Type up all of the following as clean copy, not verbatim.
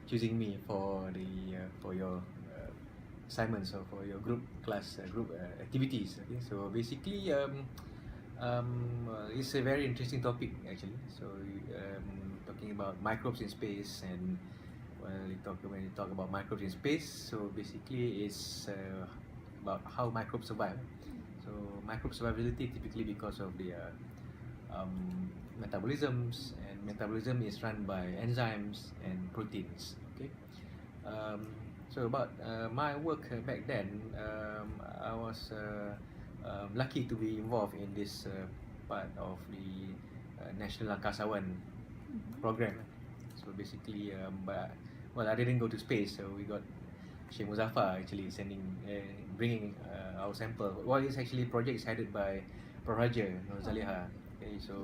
choosing me for your assignments or for your group class group activities. Okay, so basically it's a very interesting topic actually. So talking about microbes in space, and when you talk about microbes in space, so basically it's about how microbes survive. So microbe survivability typically because of their metabolisms, and metabolism is run by enzymes and proteins. Okay, so about my work back then, I was lucky to be involved in this part of the National Angkasawan program. So basically, but well, I didn't go to space, so we got Sheikh Muzaffar actually bringing our sample. Well, it's actually project is headed by Prof. Nur Zaliha. Okay, so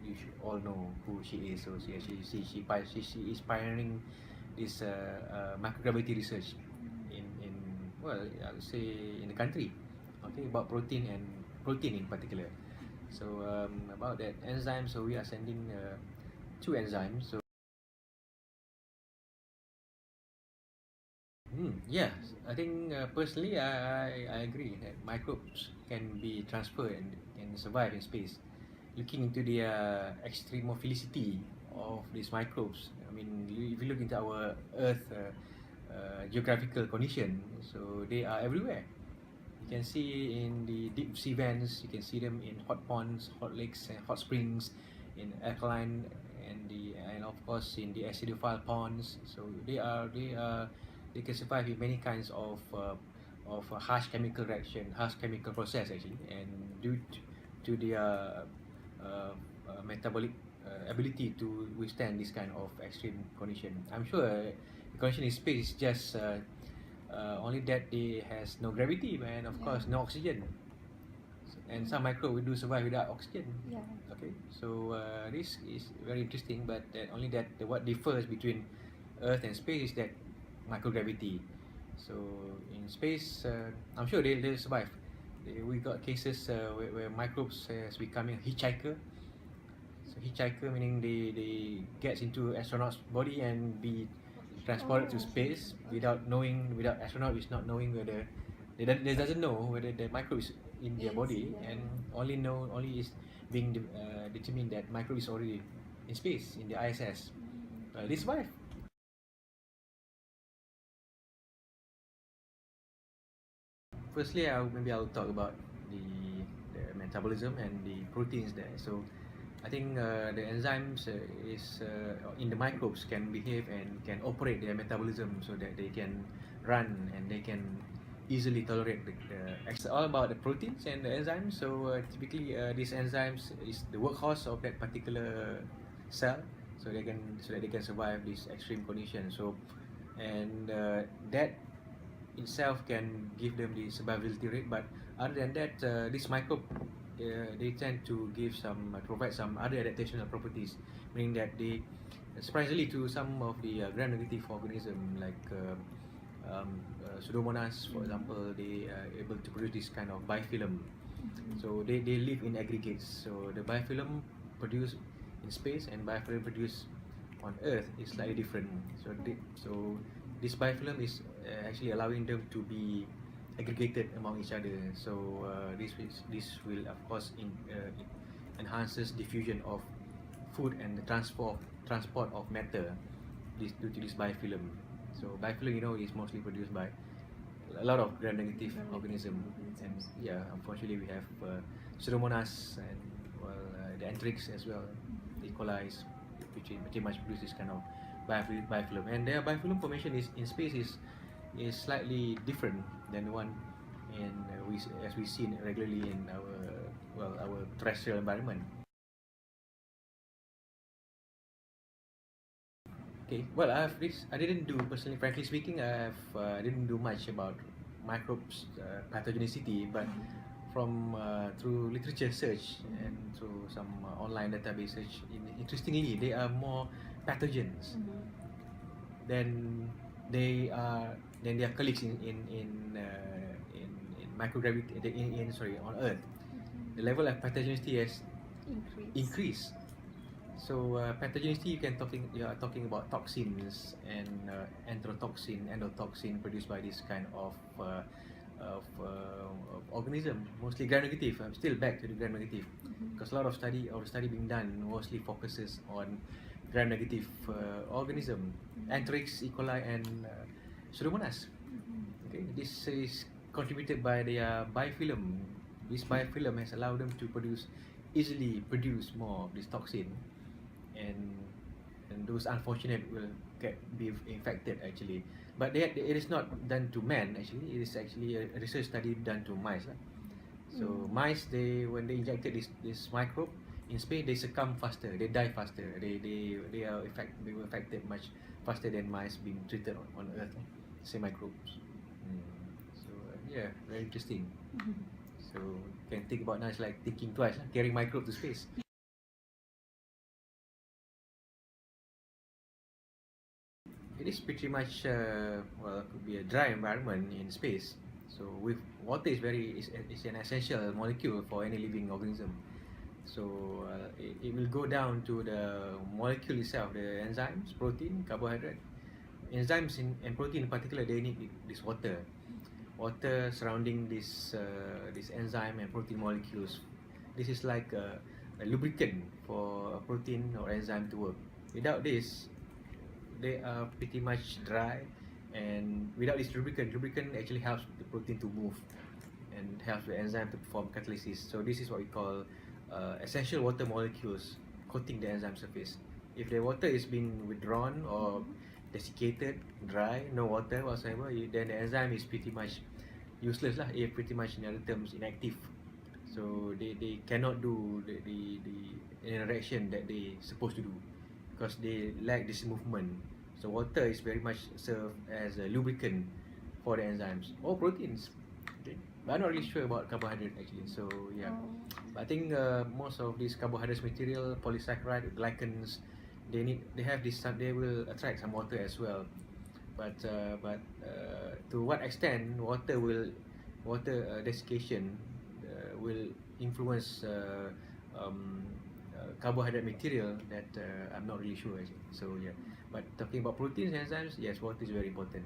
you should all know who she is. So she is pioneering this microgravity research in well, I would say in the country. Okay, about protein in particular. So about that enzyme, so we are sending two enzymes. So yeah, I think personally I agree that microbes can be transferred and can survive in space. Looking into the extremophilicity of these microbes, I mean, if you look into our Earth geographical condition, so they are everywhere. You can see in the deep sea vents, you can see them in hot ponds, hot lakes, and hot springs, in alkaline and of course in the acidophile ponds. So they can survive in many kinds of harsh chemical reaction, harsh chemical process actually, and due to their metabolic ability to withstand this kind of extreme condition. I'm sure the condition in space is just only that they has no gravity and of course no oxygen, and some microbe will do survive without oxygen. Yeah. Okay, so this is very interesting, but only that what differs between Earth and space is that microgravity. So in space, I'm sure they'll survive. We got cases where microbes has becoming a hitchhiker. So hitchhiker meaning they gets into astronaut's body and be transported to space without knowing, without astronaut is not knowing whether they doesn't know whether the microbe is in their body, and only is being determined that microbe is already in space in the ISS. They survive. Firstly, maybe I'll talk about the metabolism and the proteins there. So I think the enzymes in the microbes can behave and can operate their metabolism so that they can run and they can easily tolerate it's all about the proteins and the enzymes. So typically these enzymes is the workhorse of that particular cell, so that they can survive this extreme condition. So and that itself can give them the survivability rate. But other than that, this microbe they tend to give some provide some other adaptational properties, meaning that they surprisingly to some of the gram-negative organism like Pseudomonas, for example, they are able to produce this kind of bifilm. So they live in aggregates. So the bifilm produced in space and bifilm produced on Earth is slightly different. So this bifilm is actually allowing them to be aggregated among each other. So this will of course enhances diffusion of food and the transport of matter due to this bifilm. So bifilm, is mostly produced by a lot of gram-negative organism, and yeah, unfortunately we have Pseudomonas and the Anthrax as well, E. coli, which pretty much produce this kind of bifilm, and their bifilm formation is in space is slightly different than the one in as we see regularly in our terrestrial environment. Okay, well, I didn't do personally, frankly speaking, I didn't do much about microbes pathogenicity, but from through literature search and through some online database search, interestingly, they are more pathogens than they are than their colleagues in microgravity on Earth. The level of pathogenicity has increased. So pathogenicity, you are talking about toxins and endotoxin produced by this kind of organism, mostly gram-negative. I'm still back to the gram-negative because a lot of study being done mostly focuses on gram-negative organism, Anthrax, E. coli, and Pseudomonas. Okay, this is contributed by their biofilm. This biofilm has allowed them to easily produce more of this toxin, and those unfortunate will be infected actually. But it is not done to man actually. It is actually a research study done to mice. So mice, when they injected this microbe in space, they succumb faster, they die faster, they were affected much faster than mice being treated on Earth. Same microbes. So yeah, very interesting. So can think about now, it's like thinking twice, carrying microbe to space. It is pretty much could be a dry environment in space. So with water is an essential molecule for any living organism. So it will go down to the molecule itself, the enzymes, protein, carbohydrate. Enzymes and protein in particular, they need this water surrounding this enzyme and protein molecules. This is like a lubricant for a protein or enzyme to work. Without this, they are pretty much dry, and without this lubricant actually helps the protein to move and helps the enzyme to perform catalysis. So this is what we call essential water molecules coating the enzyme surface. If the water is being withdrawn or desiccated, dry, no water whatsoever, then the enzyme is pretty much useless lah. Pretty much in other terms inactive. So they cannot do the interaction that they supposed to do because they lack this movement. So water is very much served as a lubricant for the enzymes or proteins. Okay. But I'm not really sure about carbohydrate actually. So yeah, but I think most of these carbohydrates material, polysaccharide, glycans, they will attract some water as well. But to what extent water desiccation will influence carbohydrate material, that I'm not really sure actually. So yeah, but talking about proteins and enzymes, yes, water is very important.